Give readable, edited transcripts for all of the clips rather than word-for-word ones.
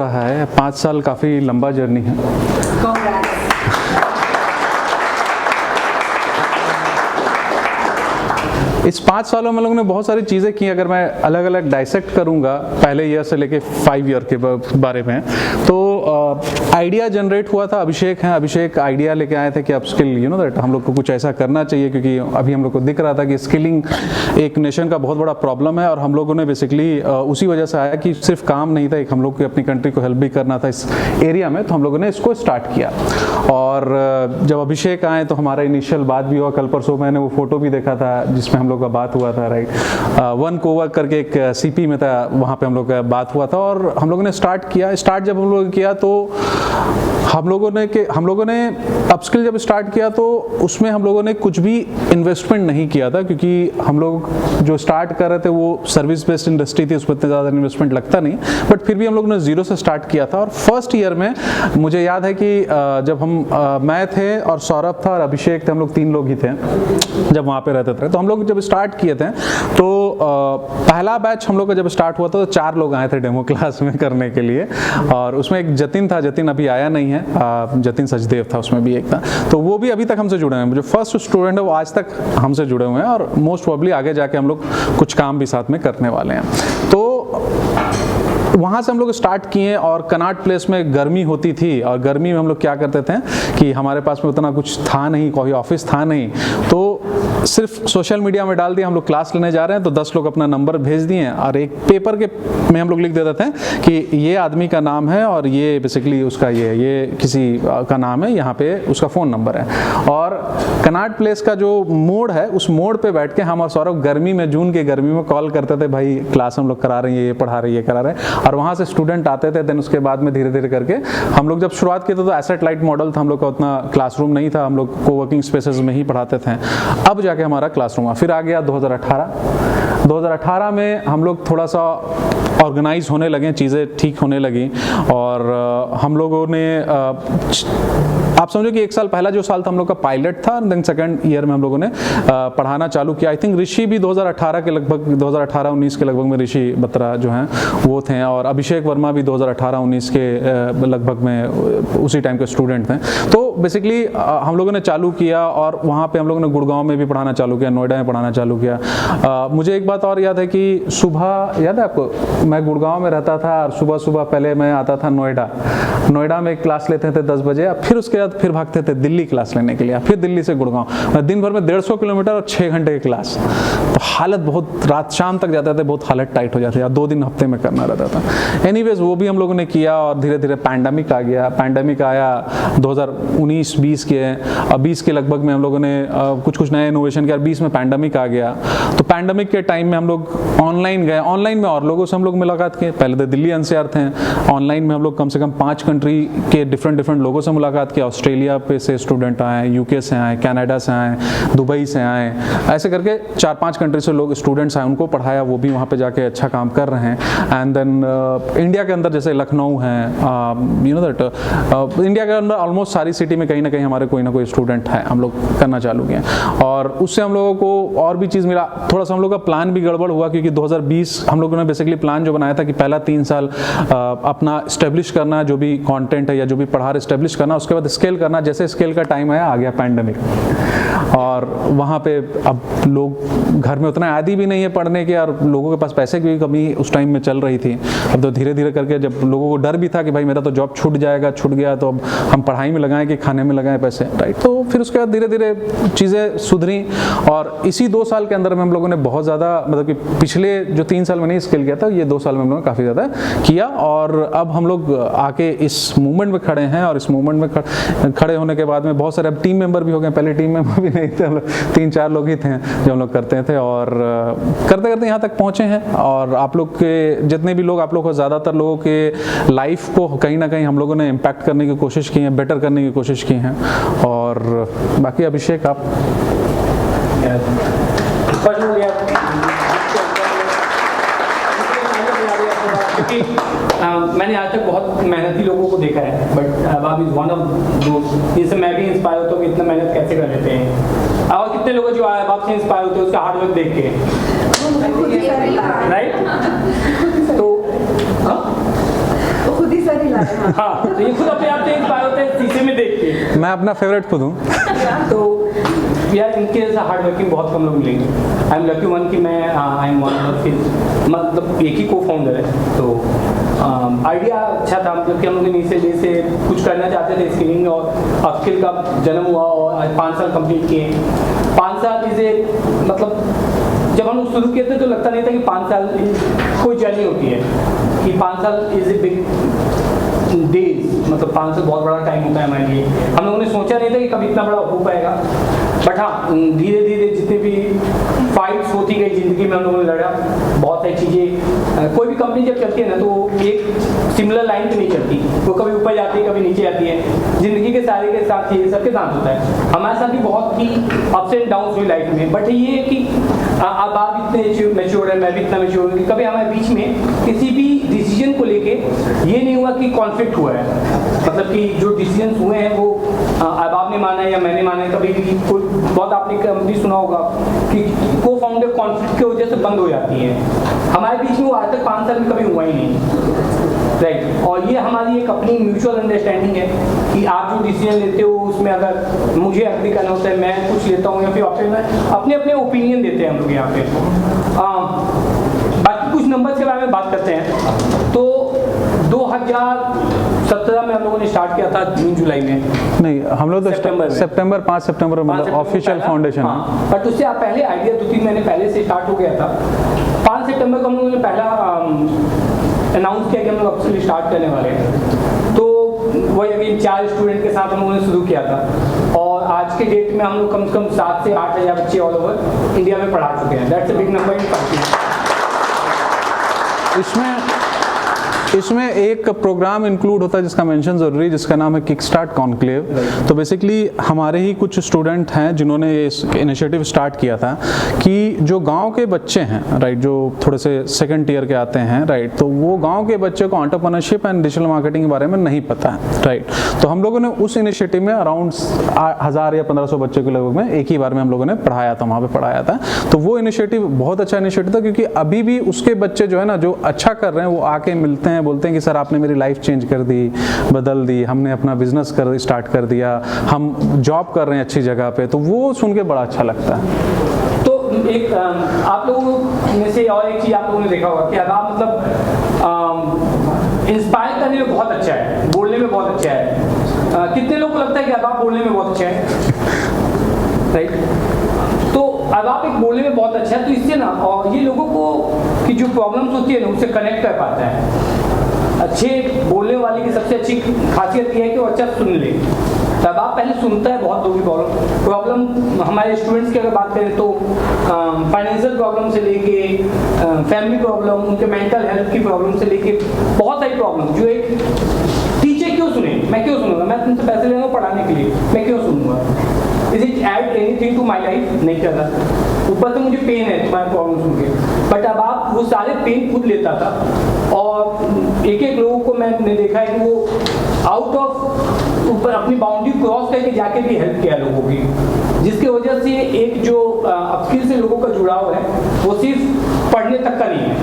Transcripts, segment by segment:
रहा है 5 साल काफ़ी लंबा जर्नी है। इस 5 सालों में लोगों ने बहुत सारी चीज़ें की। अगर मैं अलग अलग डाइसेक्ट करूंगा पहले ईयर से लेके 5 ईयर के बारे में, तो आइडिया जनरेट हुआ था। अभिषेक आइडिया लेके आए थे कि अपस्किल दैट हम लोग को कुछ ऐसा करना चाहिए, क्योंकि अभी हम लोग को दिख रहा था कि स्किलिंग एक नेशन का बहुत बड़ा प्रॉब्लम है। और हम लोगों ने बेसिकली उसी वजह से आया कि सिर्फ काम नहीं था, एक हम लोग को अपनी कंट्री को हेल्प भी करना था इस एरिया में, तो हम लोगों ने इसको स्टार्ट किया। और जब अभिषेक आए तो हमारा इनिशियल बात भी हुआ। कल परसों मैंने वो फोटो भी देखा था जिसमें हम लोग का बात हुआ था, राइट। वन कोवर्क करके एक सीपी में था, वहाँ पे हम लोग का बात हुआ था और हम लोगों ने स्टार्ट किया। जब हम लोग किया तो हम लोगों ने अपस्किल जब स्टार्ट किया तो उसमें हम लोगों ने कुछ भी इन्वेस्टमेंट नहीं किया था, क्योंकि हम लोग जो स्टार्ट कर रहे थे वो सर्विस बेस्ड इंडस्ट्री थी, उसमें इतना ज़्यादा इन्वेस्टमेंट लगता नहीं। बट फिर भी हम लोग ने जीरो से स्टार्ट किया था। और फर्स्ट ईयर में मुझे याद है कि जब मैं थे और सौरभ था और अभिषेक थे, हम लोग 3 लोग ही थे जब वहाँ पे रहते थे। तो हम लोग जब स्टार्ट किए थे तो पहला बैच हम लोग का जब स्टार्ट हुआ था तो 4 लोग आए थे डेमो क्लास में करने के लिए। और उसमें एक जतिन था, जतिन अभी आया नहीं है, जतिन सचदेव था उसमें भी एक था। तो वो भी अभी तक हमसे जुड़े हैं। जो फर्स्ट स्टूडेंट है वो आज तक हमसे जुड़े हुए हैं और मोस्ट प्रोबेबली आगे जाके हम लोग कुछ काम भी साथ में करने वाले हैं। तो वहाँ से हम लोग स्टार्ट किए और कनॉट प्लेस में गर्मी होती थी। और गर्मी में हम लोग क्या करते थे कि हमारे पास में उतना कुछ था नहीं, कोई ऑफिस था नहीं, तो सिर्फ सोशल मीडिया में डाल दिया हम लोग क्लास लेने जा रहे हैं। तो 10 लोग अपना नंबर भेज दिए और एक पेपर के में हम लोग लिख देते थे कि ये आदमी का नाम है और ये बेसिकली उसका ये किसी का नाम है, यहाँ पे उसका फ़ोन नंबर है। और कनॉट प्लेस का जो मोड़ है उस मोड़ पे बैठ के हम और सौरभ गर्मी में, जून की गर्मी में कॉल करते थे, भाई क्लास हम लोग करा रहे हैं, ये पढ़ा रहे हैं, ये करा रहे हैं। और वहाँ से स्टूडेंट आते थे। देन उसके बाद में धीरे धीरे करके हम लोग जब शुरुआत किए थे तो एसेट लाइट मॉडल था, हम लोग का उतना क्लासरूम नहीं था, हम लोग कोवर्किंग स्पेसेस में ही पढ़ाते थे। अब जाके हमारा क्लासरूम आ फिर आ गया 2018 में हम लोग थोड़ा सा ऑर्गेनाइज होने लगे, चीज़ें ठीक होने लगी। और हम लोगों ने आप समझो कि 1 साल पहला जो साल था हम लोग का पायलट था। देन सेकंड ईयर में हम लोगों ने पढ़ाना चालू किया। आई थिंक ऋषि भी 2018 के लगभग 2018-19 के लगभग में ऋषि बत्रा जो हैं वो थे। और अभिषेक वर्मा भी 2018-19 के लगभग में उसी टाइम के स्टूडेंट थे। तो बेसिकली हम लोगों ने चालू किया और वहाँ पे हम लोगों ने गुड़गांव में भी पढ़ाना चालू किया, नोएडा में पढ़ाना चालू किया। मुझे एक बात और याद है कि सुबह, याद है आपको, मैं गुड़गांव में रहता था और सुबह पहले मैं आता था नोएडा में क्लास लेते थे 10 बजे। फिर उसके बाद फिर भागते थे दिल्ली क्लास लेने के लिए, फिर दिल्ली से गुड़गांव, दिन भर में 150 किलोमीटर और 6 घंटे की क्लास। तो हालत बहुत, रात शाम तक जाते थे, बहुत हालत टाइट हो जाती है। 2 दिन हफ्ते में करना रहता था। एनीवेज वो भी हम लोगों ने किया और धीरे धीरे पैंडेमिक आ गया। पैंडेमिक आया 2019-20 के, 20 के लगभग में हम लोगों ने कुछ नए इनोवेशन किया। 20 में पैंडेमिक आ गया। तो पैंडेमिक के टाइम में हम लोग ऑनलाइन गए। ऑनलाइन में और लोगों से हम लोग मुलाकात किए। पहले तो दिल्ली एनसीआर थे, ऑनलाइन में हम लोग कम से कम 5 कंट्री के डिफरेंट लोगों से मुलाकात किया। ऑस्ट्रेलिया पे से स्टूडेंट आए, यूके से आए, कनाडा से आए, दुबई से आए, ऐसे करके 4-5 कंट्री से लोग स्टूडेंट्स आए, उनको पढ़ाया, वो भी वहाँ पे जाके अच्छा काम कर रहे हैं। एंड देन इंडिया के अंदर जैसे लखनऊ है, इंडिया के अंदर ऑलमोस्ट सारी सिटी में कहीं ना कहीं हमारे कोई ना कोई स्टूडेंट है, हम लोग करना चालू किए। और उससे हम लोगों को और भी चीज़ मिला। थोड़ा सा हम लोग का प्लान भी गड़बड़ हुआ, क्योंकि 2020 हम लोगों ने बेसिकली प्लान जो बनाया था कि पहला 3 साल अपना स्टेब्लिश करना, जो भी कंटेंट है या जो भी पढ़ा रहे स्टेब्लिश करना, उसके बाद स्केल करना। जैसे स्केल का टाइम आया, आ गया पैंडेमिक। और वहाँ पे अब लोग घर में उतना आदी भी नहीं है पढ़ने के, और लोगों के पास पैसे की भी कमी उस टाइम में चल रही थी। अब तो धीरे धीरे करके जब लोगों को डर भी था कि भाई मेरा तो जॉब छूट गया, तो अब हम पढ़ाई में लगाएं कि खाने में लगाएं पैसे, राइट। तो फिर उसके बाद धीरे धीरे चीज़ें सुधरी। और इसी 2 साल के अंदर में हम लोगों ने बहुत ज़्यादा, मतलब कि पिछले जो 3 साल में नहीं स्केल किया था, ये 2 साल में हम लोगों ने काफ़ी ज़्यादा किया। और अब हम लोग आके इस मूवमेंट में खड़े हैं। और इस मूवमेंट में खड़े होने के बाद में बहुत सारे अब टीम मेंबर भी हो गए। पहले टीम मेंबर भी नहीं थे, हम लोग 3-4 लोग ही थे जो हम लोग करते थे। और करते करते यहाँ तक पहुँचे हैं। और आप लोग के जितने भी लोग, आप लोग को ज़्यादातर लोगों के लाइफ को कहीं ना कहीं हम लोगों ने इम्पैक्ट करने की कोशिश की है, बेटर करने की कोशिश की है। और बाकी अभिषेक आप मैंने आज तक बहुत मेहनती लोगों को देखा है, बट अबाब इज वन ऑफ दोस्त जिससे मैं भी इंस्पायर होता हूँ कि इतना मेहनत कैसे कर लेते हैं। और कितने लोग जो अबाब से इंस्पायर होते हैं उसका हार्ड वर्क देख के, राइट। तो कर ही लाए। हाँ, तो ये खुद अपने आप से इंस्पायर होते हैं शीशे में देख के। मैं अपना फेवरेट खुद हूँ। तो यार इनके जैसा हार्ड वर्किंग बहुत कम लोग मिलेंगे। आई एम लकी वन कि मैं I am one of his, मतलब एक ही को फाउंडर है। तो आइडिया अच्छा था, मतलब कि हम लोग इनिशियली से कुछ करना चाहते थे स्किलिंग और अपस्किल का जन्म हुआ और आज 5 साल कंप्लीट किए। 5 साल चीज़ें, मतलब जब हम लोग शुरू किए थे तो लगता नहीं था कि 5 साल कोई जर्नी होती है, कि 5 साल इज ए बिग डेज, मतलब 5 साल बहुत बड़ा टाइम होता है हमारे लिए। हम लोगों ने सोचा नहीं था कि कभी इतना बड़ा हो पाएगा। बट हाँ, धीरे धीरे जितने भी फाइट्स होती गई ज़िंदगी में हम लोगों ने लड़ा, बहुत सारी चीज़ें। कोई भी कंपनी जब चलती है ना तो एक सिमिलर लाइन पे नहीं चलती, वो कभी ऊपर जाती है कभी नीचे जाती है। ज़िंदगी के सारे के साथ ये सबके साथ होता है। हमारे साथ भी बहुत ही अप्स एंड डाउन्स हुई लाइफ में। बट ये है कि अब आप इतने मैच्योर है, मैं भी इतना मैच्योर हूँ कि कभी हमारे बीच में किसी भी डिसीजन को लेके ये नहीं हुआ कि कॉन्फ्लिक्ट हुआ है। मतलब कि जो डिसीजन हुए हैं वो अब आपने माना है या मैंने माना है। कभी भी कोई बहुत आपने कभी सुना होगा कि को फाउंडर कॉन्फ्लिक्ट की वजह से बंद हो जाती है। हमारे बीच में वो आज तक 5 साल में कभी हुआ ही नहीं, राइट। और ये हमारी एक अपनी म्यूचुअल अंडरस्टैंडिंग है कि आप जो डिसीजन लेते हो उसमें अगर मुझे एग्री करना होता है, मैं कुछ लेता हूँ या फिर ऑप्शन में अपने अपने ओपिनियन देते हैं हम लोग यहाँ पे। बाकी कुछ नंबर्स के बारे में बात करते हैं। तो 2017 में हम लोगों ने स्टार्ट किया था, जून जुलाई में नहीं, हम लोग तो सितंबर 5 सितंबर मतलब ऑफिशियल फाउंडेशन। हाँ, बट उससे पहले आइडिया 2-3 महीने पहले से स्टार्ट हो गया था। 5 सितंबर को हम लोगों ने पहला अनाउंस किया कि हम लोग ऑफिशियली स्टार्ट करने वाले हैं। तो वही अभी 4 स्टूडेंट के साथ हम लोगों ने शुरू किया था और आज के डेट में हम लोग कम से कम 7 से 8 हज़ार बच्चे ऑल ओवर इंडिया में पढ़ा चुके हैं। That's a big number in country. इसमें एक प्रोग्राम इंक्लूड होता है जिसका मेंशन ज़रूरी है, जिसका नाम है किक स्टार्ट कॉन्क्लेव। तो बेसिकली हमारे ही कुछ स्टूडेंट हैं जिन्होंने ये इनिशिएटिव स्टार्ट किया था कि जो गांव के बच्चे हैं, राइट, जो थोड़े से सेकंड टियर के आते हैं, राइट, तो वो गांव के बच्चे को एंटरप्रेन्योरशिप एंड डिजिटल मार्केटिंग के बारे में नहीं पता है, राइट। तो हम लोगों ने उस इनिशिएटिव में अराउंड 1000 या 1500 बच्चों के लगभग में एक ही बार में हम लोगों ने पढ़ाया था, वहाँ पर पढ़ाया था। तो वो इनिशिएटिव बहुत अच्छा इनिशिएटिव था, क्योंकि अभी भी उसके बच्चे जो है ना, जो अच्छा कर रहे हैं, वो आके मिलते हैं, बोलते हैं कि सर आपने मेरी लाइफ चेंज कर दी, बदल दी, हमने अपना बिजनेस स्टार्ट कर दिया, हम जॉब कर रहे हैं अच्छी जगह पे। तो वो सुन के बड़ा अच्छा लगता है। तो एक आप लोगों में से और एक चीज़ आप लोगों ने देखा होगा कि आप मतलब इंस्पायर करने में बहुत अच्छा है, बोलने में बहुत अच्छा है। कितने लोगों को लगता है कि आप बोलने में बहुत अच्छा है, राइट? तो अब आप एक बोलने में बहुत अच्छा है, तो इससे ना और ये लोगों को की जो प्रॉब्लम्स होती है ना उससे कनेक्ट कर पाता है। अच्छे बोलने वाले की सबसे अच्छी खासियत ये है कि वो अच्छा सुन ले। तब आप पहले सुनता है बहुत लोगों की प्रॉब्लम हमारे स्टूडेंट्स की अगर बात करें तो फाइनेंशियल प्रॉब्लम से लेके फैमिली प्रॉब्लम, उनके मेंटल हेल्थ की प्रॉब्लम से लेके बहुत सारी प्रॉब्लम जो एक टीचर क्यों सुने, मैं क्यों सुनूंगा, मैं तुमसे पैसे ले रहा हूँ पढ़ाने के लिए, मैं क्यों सुनूंगा, is it add anything to my life, नहीं कर रहा। ऊपर से मुझे पेन है तुम्हारे प्रॉब्लम सुन के, बट अब आप वो सारे पेन खुद लेता था और एक एक लोगों को मैंने देखा है कि वो आउट ऑफ ऊपर अपनी बाउंड्री क्रॉस करके जाके भी हेल्प किया लोगों की, जिसकी वजह से एक जो अपस्किल से लोगों का जुड़ाव है वो सिर्फ पढ़ने तक का नहीं है,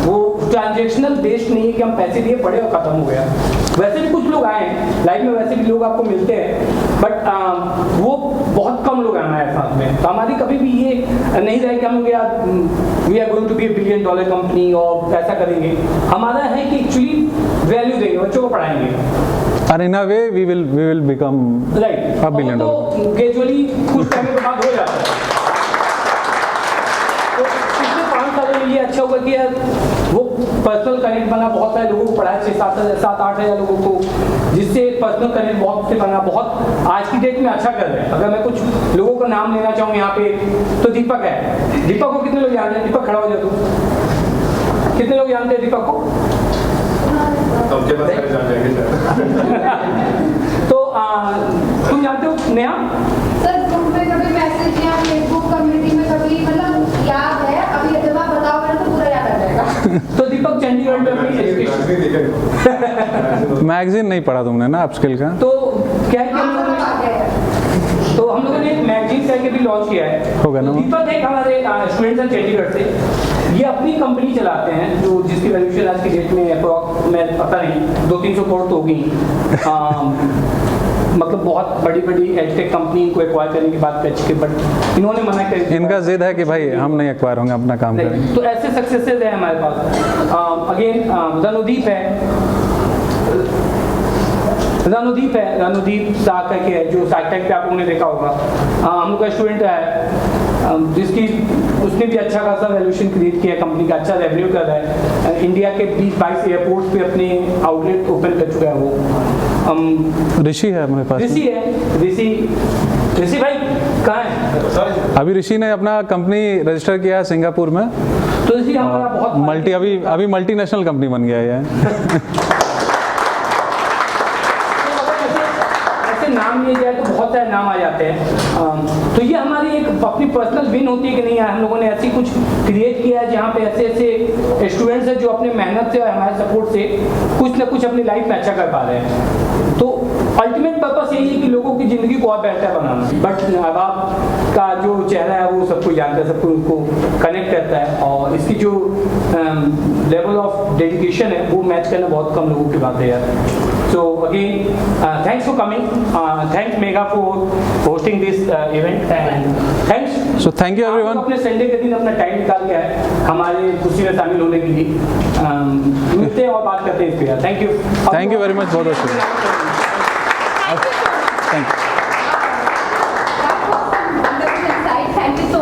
वो ट्रांजेक्शनल बेस्ड नहीं है कि हम पैसे दिए पढ़े और खत्म हो गया। वैसे भी कुछ लोग आए हैं लाइफ में, वैसे भी लोग आपको मिलते हैं, बट वो बहुत कम लोग हैं हमारे साथ में। तो हमारी कभी भी ये नहीं रहे कि हम लोग यार we are going to be a $1 billion company और ऐसा करेंगे। हमारा है कि एक्चुअली वैल्यू देंगे, बच्चों को पढ़ाएंगे and in a way we will become right $1 billion। तो ग्रेजुअली कुछ टाइम के बाद हो जाता है। तो पिछले 5 सालों में ये अच्छा हुआ कि यार वो पर्सनल कनेक्ट बना, बहुत सारे लोगों को पढ़ाया, 7-8 हज़ार लोगों को, जिससे पर्सनल कनेक्ट बहुत से बना, बहुत आज की डेट में अच्छा कर रहे हैं। अगर मैं कुछ लोगों का नाम लेना चाहूँ यहाँ पे तो दीपक है। दीपक को कितने लोग जानते हैं? दीपक खड़ा हो जाए तो कितने लोग जानते हैं दीपक को? सबके पास जान जाएंगे। तो तुम जानते हो नेहा? सर ग्रुप पे कभी मैसेज या फेसबुक कम्युनिटी में कभी मतलब याद है, अभी जब आप बताओगे तो पूरा याद आ जाएगा। तो दीपक चंडीगढ़ में अपनी एजुकेशन मैगजीन नहीं पढ़ा तुमने ना अपस्किल का? तो क्या है कि हम लोगों ने तो हम लोगों ने एक मैगजीन करके भी लॉन्च किया है। होगा ना? तो दीपक एक हमारे स्टूडेंट्स हैं चंडीगढ़ से, ये अपनी कंपनी चलाते हैं जो जिसकी वैल्यूएशन आज की डेट में अप्रॉक्स में पता नहीं 200-300 करोड़ तो होगी। मतलब बहुत बड़ी बड़ी एडटेक कंपनी इनको एक्वायर करने की बात कर चुके, बट इन्होंने मना कर दिया। इनका जिद है कि भाई हम नहीं एक्वायर होंगे, अपना काम करेंगे। तो ऐसे सक्सेसेस हैं हमारे पास। अगेन रणुदीप है, रणुदीप शाह करके है जो शार्क टैंक पे आप लोगों ने देखा होगा। हम लोग का स्टूडेंट है जिसकी उसने भी अच्छा खासा वैल्यूएशन क्रिएट किया, कंपनी का अच्छा रेवेन्यू कर रहा है, इंडिया के 20-22 एयरपोर्ट्स पे अपने आउटलेट ओपन कर चुका है वो। ऋषि है हमारे पास। ऋषि भाई कहाँ है? अभी ऋषि ने अपना कंपनी रजिस्टर किया है सिंगापुर में, तो ऋषि हमारा बहुत अभी मल्टीनेशनल कंपनी बन गया है। नाम लिए जाए तो बहुत सारे नाम आ जाते हैं। तो ये हमारी एक अपनी पर्सनल विन होती है कि नहीं हम लोगों ने ऐसी कुछ क्रिएट किया है जहाँ पे ऐसे ऐसे स्टूडेंट्स हैं जो अपने मेहनत से और हमारे सपोर्ट से कुछ ना कुछ अपनी लाइफ में अच्छा कर पा रहे हैं। तो अल्टीमेट पर्पस यही है कि लोगों की ज़िंदगी को और बेहतर बनाना। बट अहबाब का जो चेहरा है वो सबको जानता है, सबको उनको कनेक्ट करता है, और इसकी जो लेवल ऑफ डेडिकेशन है वो मैच करना बहुत कम लोगों की बात है यार। So again, thanks for coming. Thanks Mega for hosting this event and thanks. So thank you everyone. आप लोग अपने संडे के दिन अपना टाइम निकाल के आए हमारे खुशी में शामिल होने के लिए। मिलते हैं और बात करते हैं इस पे। Thank you. Thank you very much, बहुत बहुत शुक्रिया। Thank you. That was some wonderful insight. Thank you so